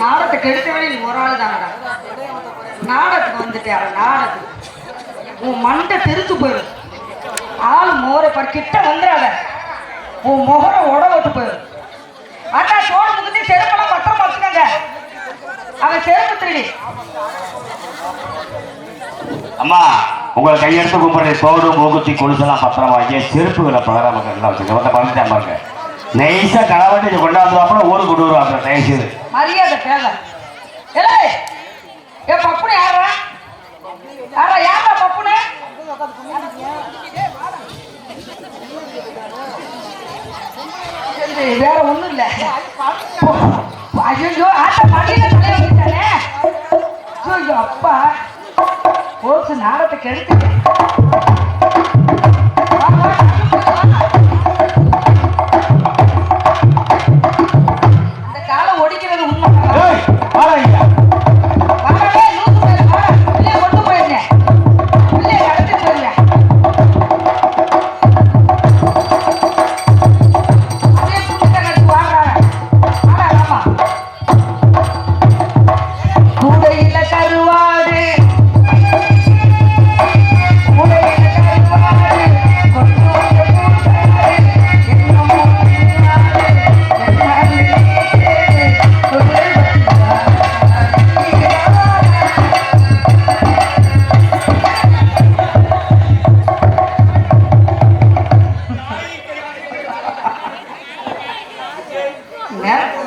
நாடகத்துக்கு எடுத்தவரை நீ ஒரு ஆள் தானடா. நாடகத்துக்கு வந்துட்டியார நாடகத்துக்கு உன் மண்டை தெரிச்சு போயிடும். ஆள் மோரை கிட்ட வந்துடாத, உன் முகரை உட ஓட்டு போயிடும். அண்ணா சோறு முகத்தி செருப்பெல்லாம் பத்திரமா வச்சுக்கோங்க. அவன் செருப்பு திருடி. அம்மா உங்களை கையெடுத்து கும்பிட்ற தோடு மூக்குத்தி கொலுசெல்லாம் பத்திரமா வாங்கி செருப்புகளை பலராம எல்லாம் வச்சுக்க வந்து பழனிட்டேன் பாருங்க. நைஸா களவண்டி கொண்டாந்துவாப்புல ஊருக்கு கொண்டு வருவாங்க. தயவுசெய்து மரியாதை தேவை. ஏ பப்புனு யாரா யாரா யாரா பப்புனு? வேற ஒண்ணும் இல்ல. ஐயோ ஆட்ட மடியில தலைய வந்துட்டானே. ஐயோ அப்பா போச்சு நாடகத்துக்கு எடுத்துட்டேன். அந்த காலை ஒடிக்கிறது உண்மை. Yeah.